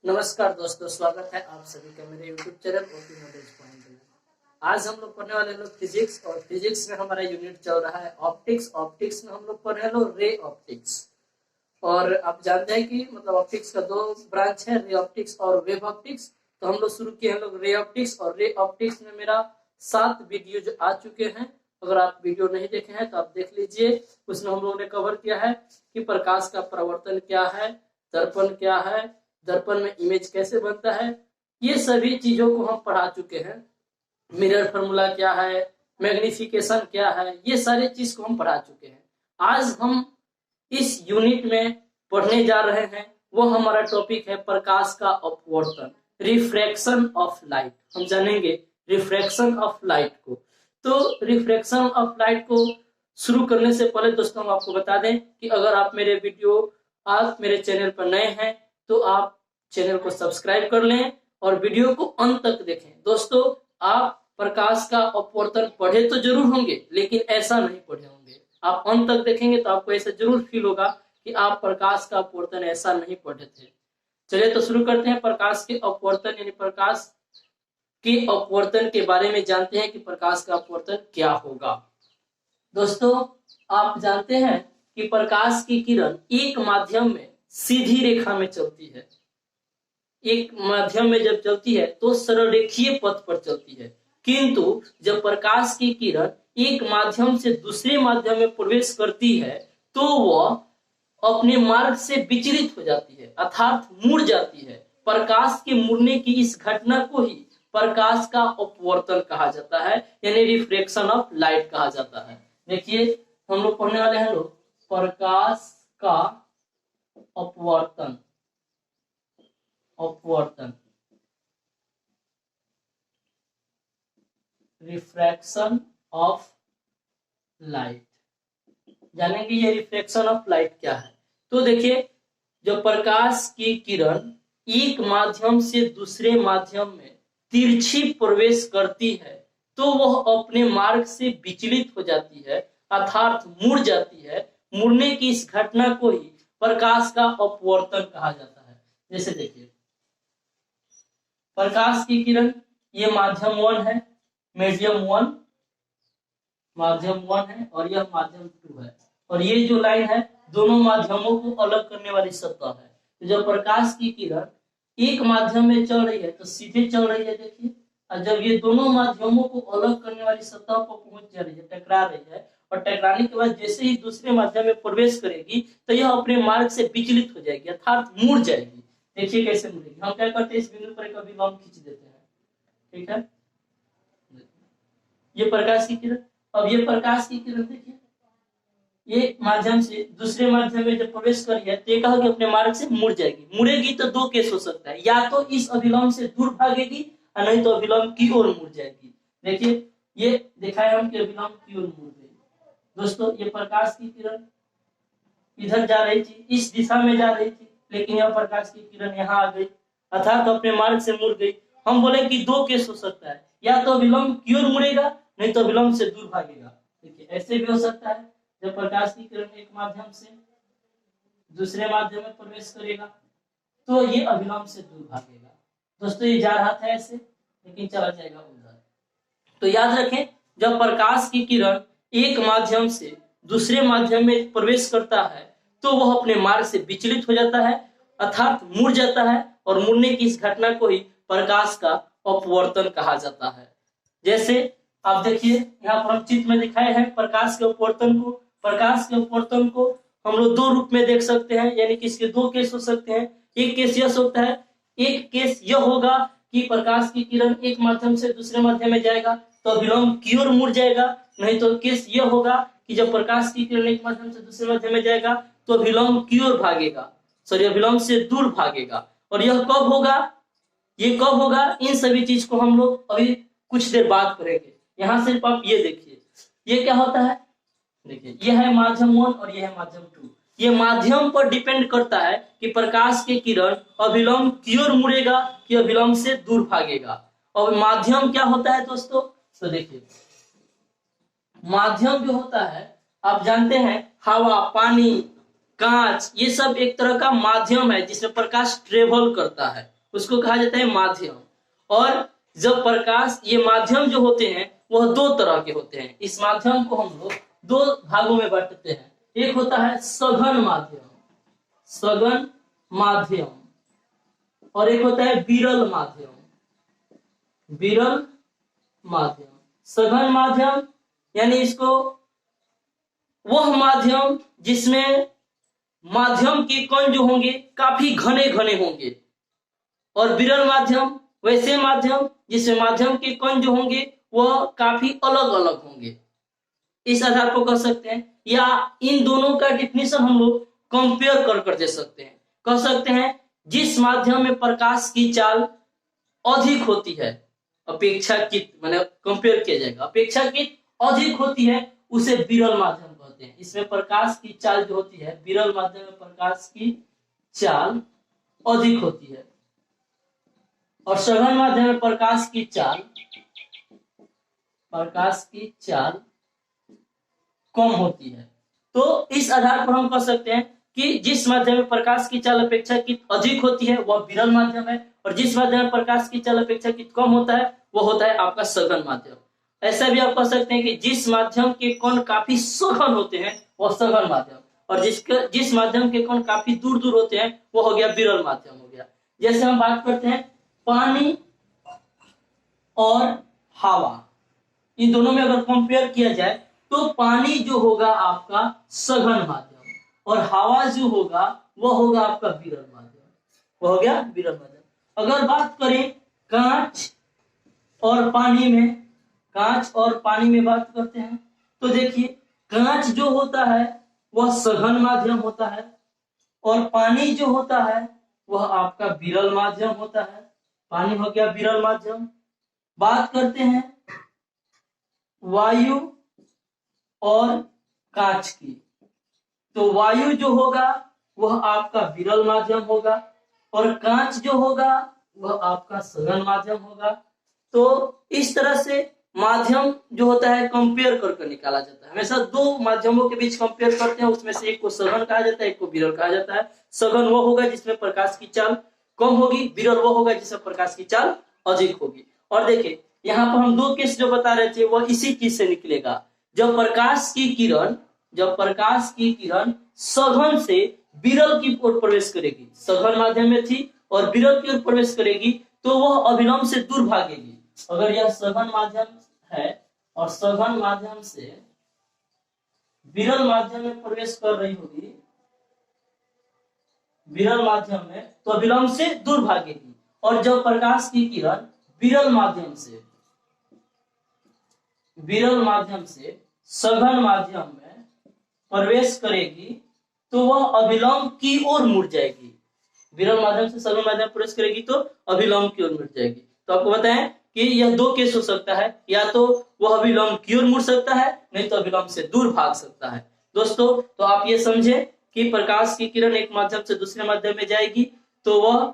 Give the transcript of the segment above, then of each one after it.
नमस्कार दोस्तों, स्वागत है आप सभी का मेरे YouTube channel OP knowledge point में। आज हम लोग पढ़ने वाले लोग फिजिक्स, और फिजिक्स में हमारा यूनिट चल रहा है ऑप्टिक्स। ऑप्टिक्स में हम लोग पढ़ रहे हैं रे ऑप्टिक्स। और आप जानते हैं कि मतलब ऑप्टिक्स का दो ब्रांच है, रे ऑप्टिक्स और वेव ऑप्टिक्स। तो हम लोग शुरू किए हैं लोग रे ऑप्टिक्स, और रे ऑप्टिक्स में मेरा 7 वीडियो जो आ चुके हैं। अगर आप वीडियो नहीं देखे हैं तो आप देख लीजिए। उसमें हम लोगों ने कवर किया है कि प्रकाश का परावर्तन क्या है, दर्पण क्या है, दर्पण में इमेज कैसे बनता है, ये सभी चीजों को हम पढ़ा चुके हैं। मिरर फार्मूला क्या है, मैग्निफिकेशन क्या है, ये सारे चीज को हम पढ़ा चुके हैं। आज हम इस यूनिट में पढ़ने जा रहे हैं, वो हमारा टॉपिक है प्रकाश का अपवर्तन, रिफ्रैक्शन ऑफ लाइट। हम जानेंगे रिफ्रैक्शन ऑफ लाइट को। तो रिफ्रैक्शन ऑफ लाइट को शुरू करने से पहले दोस्तों हम आपको बता दें कि अगर आप मेरे चैनल पर नए हैं तो आप चैनल को सब्सक्राइब कर लें और वीडियो को अंत तक देखें। दोस्तों, आप प्रकाश का अपवर्तन पढ़े तो जरूर होंगे, लेकिन ऐसा नहीं पढ़े होंगे। आप अंत तक देखेंगे तो आपको ऐसा जरूर फील होगा कि आप प्रकाश का अपवर्तन ऐसा नहीं पढ़े थे। चलिए तो शुरू करते हैं। प्रकाश के अपवर्तन यानी प्रकाश के अपवर्तन के बारे में जानते हैं कि प्रकाश का अपवर्तन क्या होगा। दोस्तों, आप जानते हैं कि प्रकाश की किरण एक माध्यम में सीधी रेखा में चलती है। एक माध्यम में जब चलती है तो सरल रेखीय पथ पर चलती है, किंतु जब प्रकाश की किरण एक माध्यम से दूसरे माध्यम में प्रवेश करती है तो वह अपने मार्ग से विचलित हो जाती है, अर्थात मुड़ जाती है। प्रकाश के मुड़ने की इस घटना को ही प्रकाश का अपवर्तन कहा जाता है, यानी रिफ्रैक्शन ऑफ लाइट कहा जाता है। देखिए, हम लोग पढ़ने वाले हैं लोग प्रकाश का अपवर्तन। रिफ्रैक्शन ऑफ लाइट जानेंगे ये रिफ्रैक्शन ऑफ लाइट क्या है। तो देखिए, जब प्रकाश की किरण एक माध्यम से दूसरे माध्यम में तिरछी प्रवेश करती है तो वह अपने मार्ग से विचलित हो जाती है, अर्थात मुड़ जाती है। मुड़ने की इस घटना को ही प्रकाश का अपवर्तन कहा जाता है। जैसे देखिए, प्रकाश की किरण ये माध्यम 1 है, मीडियम 1 माध्यम 1 है, और यह माध्यम 2 है, और ये जो लाइन है दोनों माध्यमों को अलग करने वाली सतह है। तो जब प्रकाश की किरण एक माध्यम में चल रही है तो सीधे चल रही है, देखिए। और जब ये दोनों माध्यमों को अलग करने वाली सतह पर पहुंच जा रही है, टकरा रही है, और टकराने के बाद जैसे ही दूसरे माध्यम में प्रवेश करेगी तो यह अपने मार्ग से विचलित हो जाएगी, अर्थात मुड़ जाएगी। देखिए कैसे मुड़ेगी। हम क्या करते हैं, इस बिंदु पर एक अभिलंब खींच देते हैं, ठीक है। ये प्रकाश की किरण, अब ये प्रकाश की किरण देखिए, ये माध्यम से दूसरे माध्यम में जब प्रवेश करी है तो ये कहा कि अपने मार्ग से मुड़ जाएगी। मुड़ेगी तो दो केस हो सकता है, या तो इस अभिलंब से दूर भागेगी और नहीं तो अभिलंब की ओर मुड़ जाएगी। देखिए, ये दिखाया हम कि अभिलंब की ओर मुड़ गई। दोस्तों, ये प्रकाश की किरण इधर जा रही थी, इस दिशा में जा रही थी, लेकिन यह प्रकाश की किरण यहाँ आ गई, अर्थात अपने मार्ग से मुड़ गई। हम बोले कि दो केस हो सकता है, या तो अभिलंब की ओर मुड़ेगा नहीं तो अभिलंब से दूर भागेगा। देखिए, ऐसे भी हो सकता है, जब प्रकाश की किरण एक माध्यम से दूसरे माध्यम में प्रवेश करेगा तो ये अभिलंब से दूर भागेगा। दोस्तों, ये जा रहा था ऐसे, लेकिन चला जाएगा उधर। तो याद रखें, जब प्रकाश की किरण एक माध्यम से दूसरे माध्यम में प्रवेश करता है तो वह अपने मार्ग से विचलित हो जाता है, अर्थात मुड़ जाता है, और मुड़ने की इस घटना को ही प्रकाश का अपवर्तन कहा जाता है। जैसे आप देखिए, यहाँ पर हम चित्र में दिखाए हैं प्रकाश के अपवर्तन को। प्रकाश के अपवर्तन को हम लोग दो रूप में देख सकते हैं, यानी कि इसके दो केस हो सकते हैं। एक केस यह होता है, एक केस यह होगा कि प्रकाश की किरण एक माध्यम से दूसरे माध्यम में जाएगा तो अभिलंब की ओर मुड़ जाएगा, नहीं तो केस यह होगा कि जब प्रकाश की किरण एक माध्यम से दूसरे माध्यम में जाएगा तो अभिलंब की ओर भागेगा, अभिलंब से दूर भागेगा। और यह कब होगा, ये कब होगा, इन सभी चीज को हम लोग अभी कुछ देर बाद करेंगे। यहाँ सिर्फ आप ये देखिए, ये क्या होता है, देखिए, ये है माध्यम 1 और ये है माध्यम 2। ये माध्यम पर डिपेंड करता है कि प्रकाश के किरण अभिलंब की ओर मुड़ेगा कि अभिलंब से दूर भागेगा। और माध्यम क्या होता है दोस्तों, तो देखिए, माध्यम जो होता है आप जानते हैं, हवा, पानी, कांच, ये सब एक तरह का माध्यम है जिसमें प्रकाश ट्रेवल करता है। उसको कहा जाता है माध्यम। और जब प्रकाश, ये माध्यम जो होते हैं वह दो तरह के होते हैं। इस माध्यम को हम लोग दो भागों में बांटते हैं। एक होता है सघन माध्यम, सघन माध्यम, और एक होता है विरल माध्यम, विरल माध्यम। सघन माध्यम यानी इसको वह माध्यम जिसमें माध्यम के कण जो होंगे काफी घने घने होंगे, और विरल माध्यम वैसे माध्यम जिसमें माध्यम के कण जो होंगे वह काफी अलग अलग होंगे। इस आधार पर कह सकते हैं, या इन दोनों का डिफिनेशन हम लोग कंपेयर कर कर दे सकते हैं। कह सकते हैं जिस माध्यम में प्रकाश की चाल अधिक होती है, अपेक्षाकृत माने कंपेयर किया जाएगा, अपेक्षाकृत अधिक होती है उसे विरल माध्यम कहते हैं। इसमें प्रकाश की चाल जो होती है, विरल माध्यम में प्रकाश की चाल अधिक होती है, और सघन माध्यम में प्रकाश की चाल कम होती है। तो इस आधार पर हम कह सकते हैं कि जिस माध्यम में प्रकाश की चाल अपेक्षाकृत अधिक होती है वह विरल माध्यम है, और जिस माध्यम में प्रकाश की चाल अपेक्षाकृत कम होता है वो होता है आपका सघन माध्यम। ऐसा भी आप कह सकते हैं कि जिस माध्यम के कण काफी सघन होते हैं वह सघन माध्यम, और जिस माध्यम के कण काफी दूर दूर होते हैं वो हो गया विरल माध्यम हो गया। जैसे हम बात करते हैं पानी और हवा, इन दोनों में अगर कंपेयर किया जाए तो पानी जो होगा आपका सघन माध्यम, और हवा जो होगा वह होगा आपका विरल माध्यम, वह हो गया विरल माध्यम। अगर बात करें कांच और पानी में, कांच और पानी में बात करते हैं तो देखिए कांच जो होता है वह सघन माध्यम होता है, और पानी जो होता है वह आपका विरल माध्यम होता है। पानी हो गया विरल माध्यम। बात करते हैं वायु और कांच की, तो वायु जो होगा वह आपका विरल माध्यम होगा, और कांच जो होगा वह आपका सघन माध्यम होगा। तो इस तरह से माध्यम जो होता है कंपेयर करके निकाला जाता है। हमेशा दो माध्यमों के बीच कंपेयर करते हैं, उसमें से एक को सघन कहा जाता है, एक को विरल कहा जाता है। सघन वो होगा जिसमें प्रकाश की चाल कम होगी, विरल वो होगा जिसमें प्रकाश की चाल अधिक होगी। और देखिए यहाँ पर हम दो केस जो बता रहे थे वह इसी चीज से निकलेगा। जब प्रकाश की किरण सघन से विरल की ओर प्रवेश करेगी, सघन माध्यम में थी और विरल की ओर प्रवेश करेगी तो वह अविलंब से दूर भागेगी। अगर यह सघन माध्यम है और सघन माध्यम से विरल माध्यम में प्रवेश कर रही होगी, विरल माध्यम में, तो अविलंब से दूर भागेगी। और जब प्रकाश की किरण विरल माध्यम से सघन माध्यम में प्रवेश करेगी तो वह अविलंब की ओर मुड़ जाएगी। विरल माध्यम से सघन माध्यम प्रवेश करेगी तो अविलंब की ओर मुड़ जाएगी। तो आपको बताएं कि यह दो केस हो सकता है, या तो वह अविलंब की ओर मुड़ सकता है, नहीं तो अविलंब से दूर भाग सकता है। दोस्तों तो आप ये समझे कि प्रकाश की किरण एक माध्यम से दूसरे माध्यम में जाएगी तो वह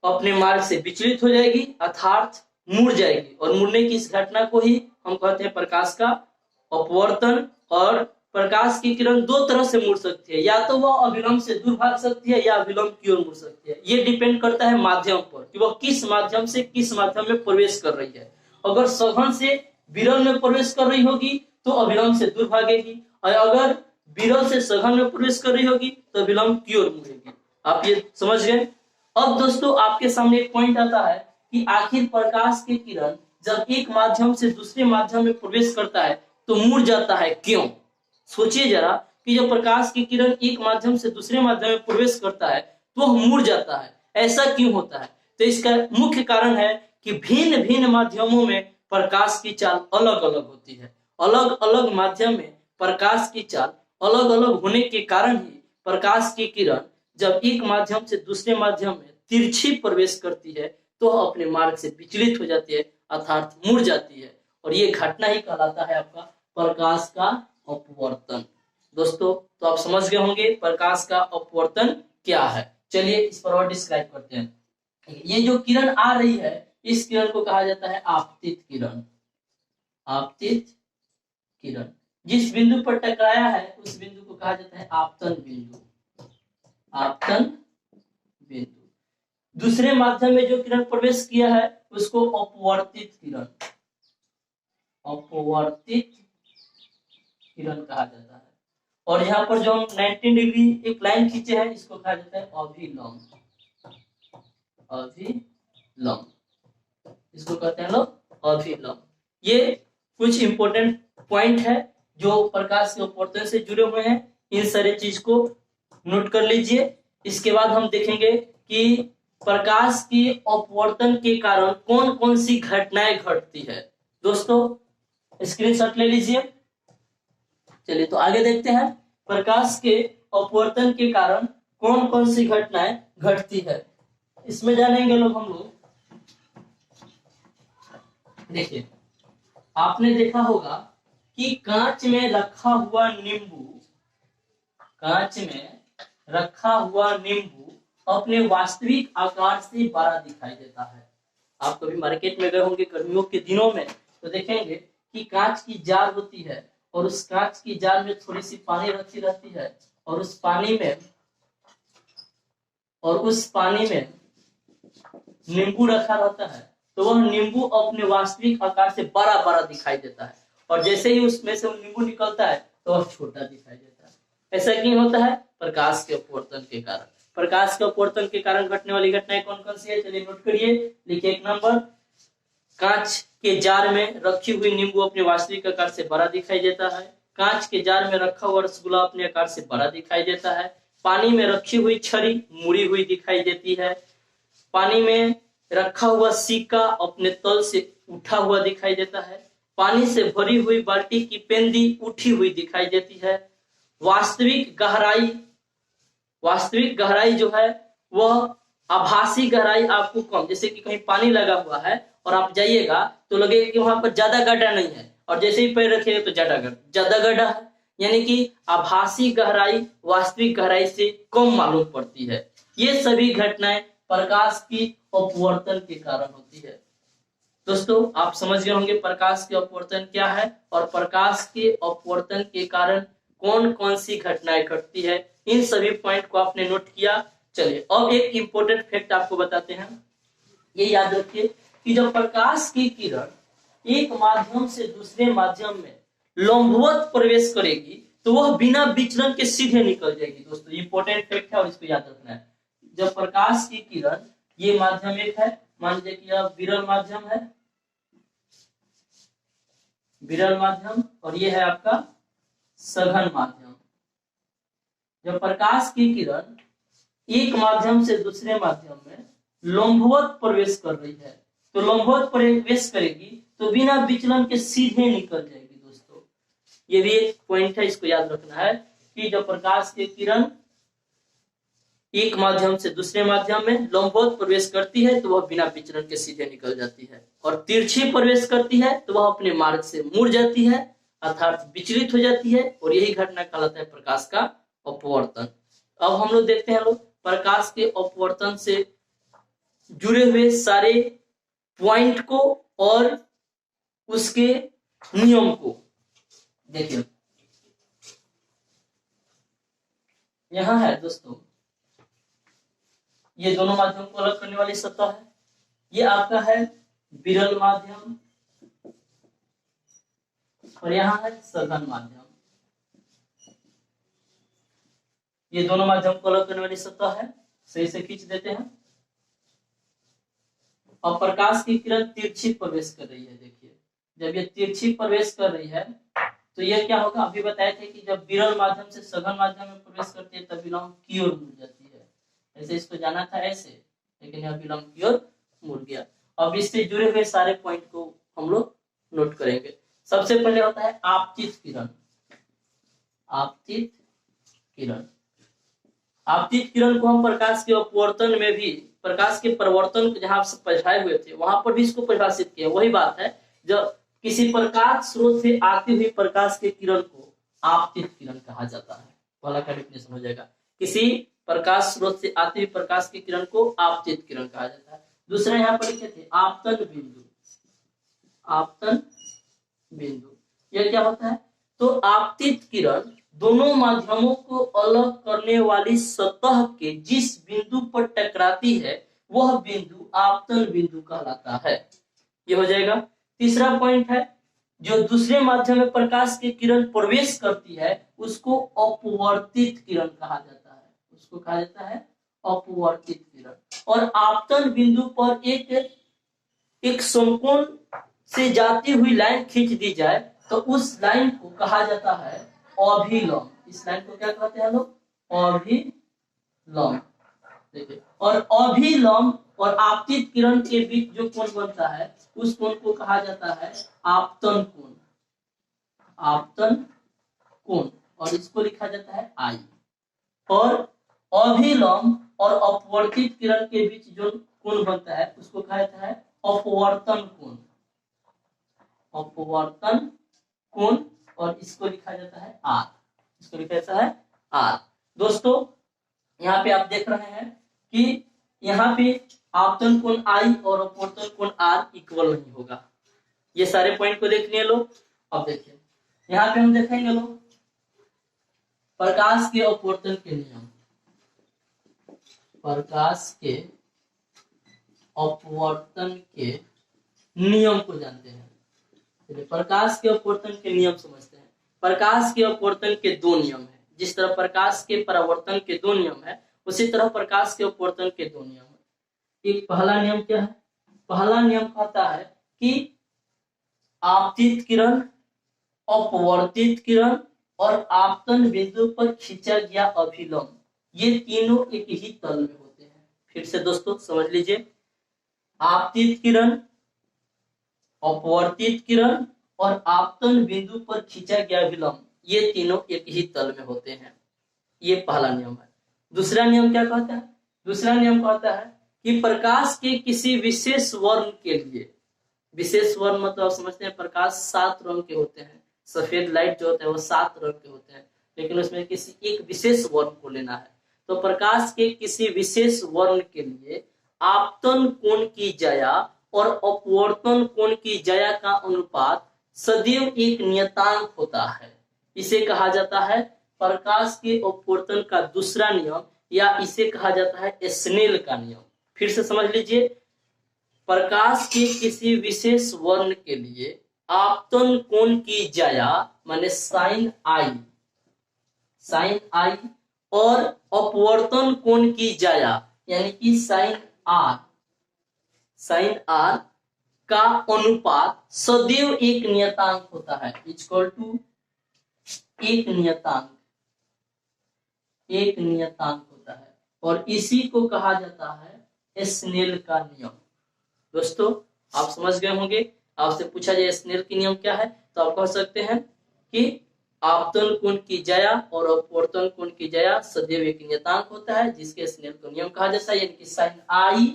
अपने मार्ग से विचलित हो जाएगी अर्थात मुड़ जाएगी, और मुड़ने की इस घटना को ही हम कहते हैं प्रकाश का अपवर्तन। और प्रकाश की किरण दो तरह से मुड़ सकती है, या तो वह अविलंब से दूर भाग सकती है या अविलंब की ओर मुड़ सकती है। ये डिपेंड करता है माध्यम पर कि वह किस माध्यम से किस माध्यम में प्रवेश कर रही है। अगर सघन से विरल में प्रवेश कर रही होगी तो अविलंब से दूर भागेगी, और अगर विरल से सघन में प्रवेश कर रही होगी तो अविलंब की ओर मुड़ेगी। आप ये समझ गए। अब दोस्तों आपके सामने एक पॉइंट आता है कि आखिर प्रकाश की किरण जब एक माध्यम से दूसरे माध्यम में प्रवेश करता है तो मुड़ जाता है, क्यों? सोचिए जरा कि जब प्रकाश की किरण एक माध्यम से दूसरे माध्यम में प्रवेश करता है तो वह मुड़ जाता है, ऐसा क्यों होता है? तो इसका मुख्य कारण है कि भिन्न भिन्न माध्यमों में प्रकाश की चाल अलग अलग होती है। अलग अलग माध्यम में प्रकाश की चाल अलग अलग होने के कारण ही प्रकाश की किरण जब एक माध्यम से दूसरे माध्यम में तिरछी प्रवेश करती है तो अपने मार्ग से विचलित हो जाती है अर्थात मुड़ जाती है, और ये घटना ही कहलाता है आपका प्रकाश का अपवर्तन। दोस्तों तो आप समझ गए होंगे प्रकाश का अपवर्तन क्या है। चलिए इस पर और डिस्क्राइब करते हैं। ये जो किरण आ रही है इस किरण को कहा जाता है आपतित किरण। आपतित किरण जिस बिंदु पर टकराया है उस बिंदु को कहा जाता है आपतन बिंदु। आपतन बिंदु दूसरे माध्यम में जो किरण प्रवेश किया है उसको अपवर्तित किरण, अपवर्तित किरण कहा जाता है। और यहाँ पर जो हम 90 डिग्री एक लाइन खींचे हैं इसको कहा जाता है अभिलंब, अभिलंब, इसको कहते हैं लोग अभिलंब। ये कुछ इंपॉर्टेंट पॉइंट है जो प्रकाश के अपवर्तन से जुड़े हुए हैं, इन सारी चीज को नोट कर लीजिए। इसके बाद हम देखेंगे कि प्रकाश के अपवर्तन के कारण कौन कौन सी घटनाएं घटती है। दोस्तों स्क्रीनशॉट ले लीजिए। चलिए तो आगे देखते हैं प्रकाश के अपवर्तन के कारण कौन कौन सी घटनाएं घटती है। इसमें जानेंगे लोग हम लोग। देखिए आपने देखा होगा कि कांच में रखा हुआ नींबू, कांच में रखा हुआ नींबू अपने वास्तविक आकार से बड़ा दिखाई देता है। आप कभी मार्केट में गए होंगे गर्मियों के दिनों में तो देखेंगे कि कांच की जार होती है और उस कांच की जार में थोड़ी सी पानी रखी रहती है और उस पानी में नींबू रखा रहता है, तो वह नींबू अपने वास्तविक आकार से बड़ा बड़ा दिखाई देता है और जैसे ही उसमें से नींबू निकलता है तो वह छोटा दिखाई देता है। ऐसा क्यों होता है? प्रकाश के अपवर्तन के कारण। प्रकाश के अपवर्तन के कारण घटने वाली घटनाएं कौन कौन सी है? चलिए नोट करिए, लिखिए। एक नंबर, कांच के जार में रखी हुई नींबू अपने वास्तविक आकार से बड़ा दिखाई देता है। कांच के जार में रखा हुआ रसगुल्ला अपने आकार से बड़ा दिखाई देता है। पानी में रखी हुई छड़ी मुड़ी हुई दिखाई देती है। पानी में रखा हुआ सिक्का अपने तल से उठा हुआ दिखाई देता है। पानी से भरी हुई बाल्टी की पेंदी उठी हुई दिखाई देती है। वास्तविक गहराई जो है वह आभासी गहराई आपको कम, जैसे कि कहीं पानी लगा हुआ है और आप जाइएगा तो लगेगा कि वहां पर ज्यादा गड्ढा नहीं है और जैसे ही पैर रखिएगा तो ज्यादा गड्ढा है, यानी कि आभासी गहराई वास्तविक गहराई से कम मालूम पड़ती है। ये सभी घटनाएं प्रकाश की अपवर्तन के कारण होती है। दोस्तों आप समझ गए होंगे प्रकाश के अपवर्तन क्या है और प्रकाश के अपवर्तन के कारण कौन कौन सी घटनाएं घटती है। इन सभी पॉइंट को आपने नोट किया। चलिए अब एक इंपॉर्टेंट फैक्ट आपको बताते हैं। ये याद रखिए कि जब प्रकाश की किरण एक माध्यम से दूसरे माध्यम में लंबवत प्रवेश करेगी तो वह बिना विचलन के सीधे निकल जाएगी। दोस्तों इंपॉर्टेंट फैक्ट है और इसको याद रखना है। जब प्रकाश की किरण, ये माध्यम एक है, मान लीजिए कि यह विरल माध्यम है, विरल माध्यम, और ये है आपका सघन माध्यम। जब प्रकाश की किरण एक माध्यम से दूसरे माध्यम में लंबवत प्रवेश कर रही है तो लंबवत प्रवेश करेगी तो बिना विचलन के सीधे निकल जाएगी। दोस्तों ये भी एक पॉइंट है, इसको याद रखना है कि जब प्रकाश की किरण एक माध्यम से दूसरे माध्यम में लंबवत प्रवेश करती है तो वह बिना विचलन के सीधे निकल जाती है और तिरछी प्रवेश करती है तो वह अपने मार्ग से मुड़ जाती है अर्थात विचलित हो जाती है और यही घटना कहलाता है प्रकाश का अपवर्तन। अब हम लोग देखते हैं लोग प्रकाश के अपवर्तन से जुड़े हुए सारे पॉइंट को और उसके नियम को। देखिए यहां है दोस्तों, ये दोनों माध्यम को अलग करने वाली सतह है। ये आपका है विरल माध्यम और यहाँ है सघन माध्यम। ये दोनों माध्यम को अलग करने वाली सतह है, सही से खींच देते हैं। अब प्रकाश की किरण तिरछी प्रवेश कर रही है। देखिए जब ये तिरछी प्रवेश कर रही है तो यह क्या होगा, अभी बताए थे कि जब विरल माध्यम से सघन माध्यम में प्रवेश करती है तब विलंब की ओर मुड़ जाती है। ऐसे इसको जाना था ऐसे, लेकिन यह विलंब की ओर मुड़ गया। अब इससे जुड़े हुए सारे पॉइंट को हम लोग नोट करेंगे। सबसे पहले होता है आपतित किरण। आपतित किरण, आपतित किरण को हम प्रकाश के अपवर्तन में भी, प्रकाश के परिवर्तन जहां पढ़ाए हुए थे वहां पर भी इसको परिभाषित किया। वही बात है, जब किसी प्रकाश स्रोत से आती हुई प्रकाश के किरण को आपतित किरण कहा जाता है। पहला का डेफिनेशन हो जाएगा, किसी प्रकाश स्रोत से आती हुई प्रकाश की किरण को आपतित किरण कहा जाता है। दूसरा यहाँ पर लिखे थे आपतन बिंदु। आपतन बिंदु यह क्या होता है, तो आपतित किरण दोनों माध्यमों को अलग करने वाली सतह के जिस बिंदु पर टकराती है वह बिंदु आपतन बिंदु कहलाता है। ये हो जाएगा। तीसरा पॉइंट है, जो दूसरे माध्यम में प्रकाश की किरण प्रवेश करती है उसको अपवर्तित किरण कहा जाता है। उसको कहा जाता है अपवर्तित किरण। और आपतन बिंदु पर एक समकोण से जाती हुई लाइन खींच दी जाए तो उस लाइन को कहा जाता है अभिलंब। इस लाइन को क्या कहते हैं लोग? अभिलंब। देखिए, और अभिलंब और आपतित किरण के बीच जो कोण बनता है उस कोण को कहा जाता है आपतन कोण। आपतन कोण, और इसको लिखा जाता है आई। और अभिलंब और अपवर्तित किरण के बीच जो कोण बनता है उसको कहा जाता है अपवर्तन कोण। अपवर्तन कोण, और इसको लिखा जाता है आर। इसको लिखा जाता है आर। दोस्तों, यहाँ पे आप देख रहे हैं कि यहाँ पे आपतन कोण आई और अपवर्तन कोण आर इक्वल नहीं होगा। ये सारे पॉइंट को देख लिए लोग। अब देखिए, यहाँ पे हम देखेंगे लोग प्रकाश के अपवर्तन के नियम। प्रकाश के अपवर्तन के नियम को जानते हैं। प्रकाश के अपवर्तन के नियम समझते हैं। प्रकाश के अपवर्तन के दो नियम है। जिस तरह प्रकाश के परावर्तन के दो नियम है, उसी तरह प्रकाश के अपवर्तन के दो नियम है। एक पहला नियम क्या है? पहला नियम कहता है कि आपतित किरण, अपवर्तित किरण और आपतन बिंदु पर खींचा गया अभिलंब, ये तीनों एक ही तल में होते हैं। फिर से दोस्तों समझ लीजिए, आपतित किरण, अपवर्तित किरण और आपतन बिंदु पर खींचा गया अभिलंब, ये तीनों एक ही तल में होते हैं। ये पहला नियम है। दूसरा नियम क्या कहता है? दूसरा नियम कहता है कि प्रकाश के किसी विशेष वर्ण के लिए, विशेष वर्ण मतलब आप समझते हैं प्रकाश 7 रंग के होते हैं। सफेद लाइट जो होता है वो 7 रंग के होते हैं, लेकिन उसमें किसी एक विशेष वर्ण को लेना है। तो प्रकाश के किसी विशेष वर्ण के लिए आपतन कोण की ज्या और अपवर्तन कोण की ज्या का अनुपात सदैव एक नियतांक होता है। इसे कहा जाता है प्रकाश के अपवर्तन का दूसरा नियम, या इसे कहा जाता है स्नेल का नियम। फिर से समझ लीजिए, प्रकाश के किसी विशेष वर्ण के लिए आपतन कोण की ज्या माने साइन आई, साइन आई, और अपवर्तन कोण की ज्या यानी कि साइन आर, साइन आर का अनुपात सदैव एक नियतांक होता है। इक्वल टू एक नियतांक, एक नियतांक होता है, और इसी को कहा जाता है स्नेल का नियम। दोस्तों, आप समझ गए होंगे। आपसे पूछा जाए स्नेल के नियम क्या है, तो आप कह सकते हैं कि आपतन कोण की ज्या और अपवर्तन कोण की ज्या सदैव एक नियतांक होता है, जिसके स्नेल का नियम कहा जाता है। यानी कि साइन आई,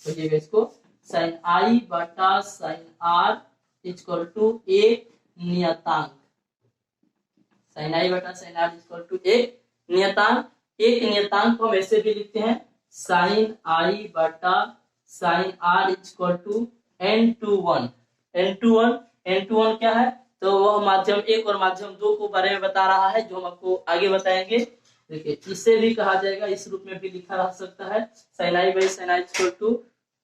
बोलिएगा इसको, साइन आई बटा साइन आर इक्वल टू एक नियतांक। साइन आई बटा साइन आर इक्वल टू एक नियतांक। एक नियतांक को हम ऐसे भी लिखते हैं, साइन आई बटा sign r equal to n21। n21 क्या है? तो वह माध्यम 1 और माध्यम 2 को बारे में बता रहा है, जो हम आपको आगे बताएंगे। देखिए, इसे भी कहा जाएगा, इस रूप में भी लिखा रह सकता है, sine i by sine r equal to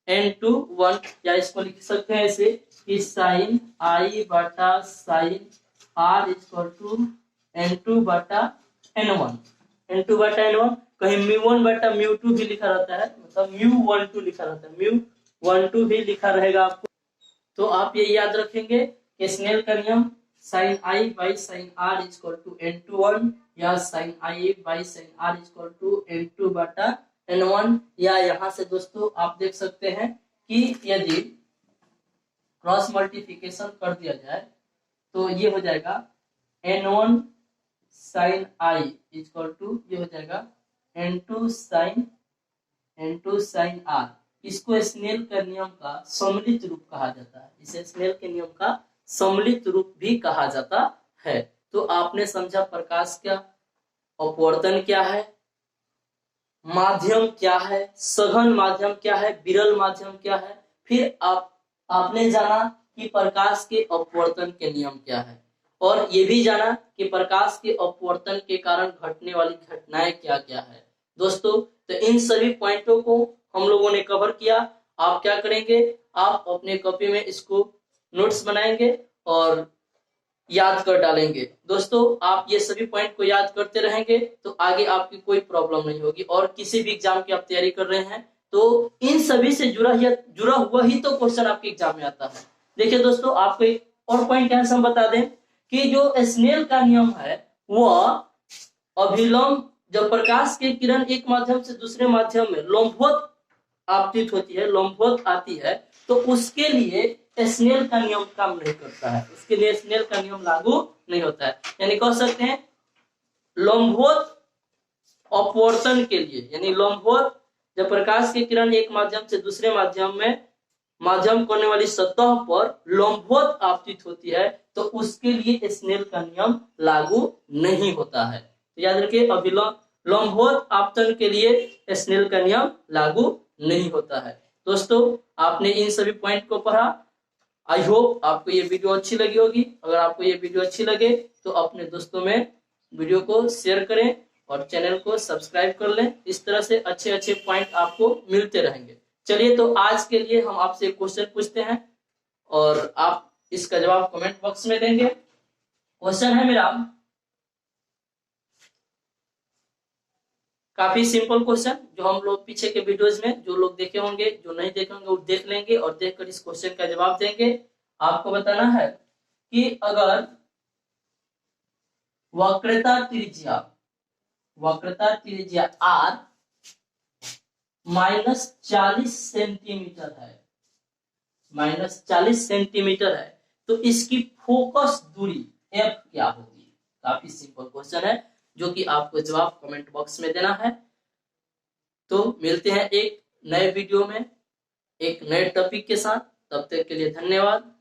n21, या इसको लिख सकते हैं ऐसे कि साइन आई बटा sign r equal to n2 बटा n1। n2 बटा n1, कहीं μ1 बटा μ2 भी लिखा रहता है, मतलब μ12 लिखा रहता है, μ12 भी लिखा रहेगा आपको। तो आप ये याद रखेंगे कि स्नेल का नियम sine i by sine r equal to n21, या sine i by sine r equal to n2 बटा n1। या यहाँ से दोस्तों आप देख सकते हैं कि यदि क्रॉस मल्टीप्लिकेशन कर दिया जाए तो ये हो जाएगा n1 sign I equal to, ये हो जाएगा n2 साइन आर। इसको स्नेल का नियम का सम्मिलित रूप कहा जाता है। इसे स्नेल के नियम का सम्मिलित रूप भी कहा जाता है। तो आपने समझा प्रकाश का अपवर्तन क्या है, माध्यम क्या है, सघन माध्यम क्या है, विरल माध्यम क्या है। फिर आपने जाना कि प्रकाश के अपवर्तन के नियम क्या है, और ये भी जाना कि प्रकाश के अपवर्तन के कारण घटने वाली घटनाएं क्या क्या है। दोस्तों, तो इन सभी पॉइंटों को हम लोगों ने कवर किया। आप क्या करेंगे, आप अपने कॉपी में इसको नोट्स बनाएंगे और याद कर डालेंगे। दोस्तों आप ये सभी पॉइंट को याद करते रहेंगे तो आगे आपकी कोई प्रॉब्लम नहीं होगी। और किसी भी एग्जाम की आप तैयारी कर रहे हैं तो इन सभी से जुड़ा हुआ ही तो क्वेश्चन आपके एग्जाम में आता है। देखिए दोस्तों, आपको एक और पॉइंट यहाँ से हम बता दें कि जो स्नेल का नियम है वह अभिलंब, जब प्रकाश की किरण एक माध्यम से दूसरे माध्यम में लंबवत आपतित होती है, लंबवत आती है, तो उसके लिए स्नेल का नियम काम नहीं करता है, उसके लिए स्नेल का नियम लागू नहीं होता है। यानी कह सकते हैं लंबवत अपवर्तन के लिए, यानी लंबवत जब प्रकाश की किरण एक माध्यम से दूसरे माध्यम में माध्यम करने वाली सतह पर लंबवत आपतित होती है तो उसके लिए स्नेल का नियम लागू नहीं होता है। तो याद रखिए, अभिलंब लंबवत आपतन के लिए स्नेल का नियम लागू नहीं होता है। दोस्तों आपने इन सभी पॉइंट को पढ़ा। आई होप आपको ये वीडियो अच्छी लगी होगी। अगर आपको ये वीडियो अच्छी लगे तो अपने दोस्तों में वीडियो को शेयर करें और चैनल को सब्सक्राइब कर लें। इस तरह से अच्छे अच्छे पॉइंट आपको मिलते रहेंगे। चलिए, तो आज के लिए हम आपसे एक क्वेश्चन पूछते हैं और आप इसका जवाब कमेंट बॉक्स में देंगे। क्वेश्चन है मेरा, काफी सिंपल क्वेश्चन, जो हम लोग पीछे के वीडियोस में जो लोग देखे होंगे, जो नहीं देखे होंगे वो देख लेंगे और देखकर इस क्वेश्चन का जवाब देंगे। आपको बताना है कि अगर वक्रता त्रिज्या r -40 सेंटीमीटर है, -40 सेंटीमीटर है, तो इसकी फोकस दूरी f क्या होगी। काफी सिंपल क्वेश्चन है जो कि आपको जवाब कमेंट बॉक्स में देना है। तो मिलते हैं एक नए वीडियो में एक नए टॉपिक के साथ। तब तक के लिए धन्यवाद।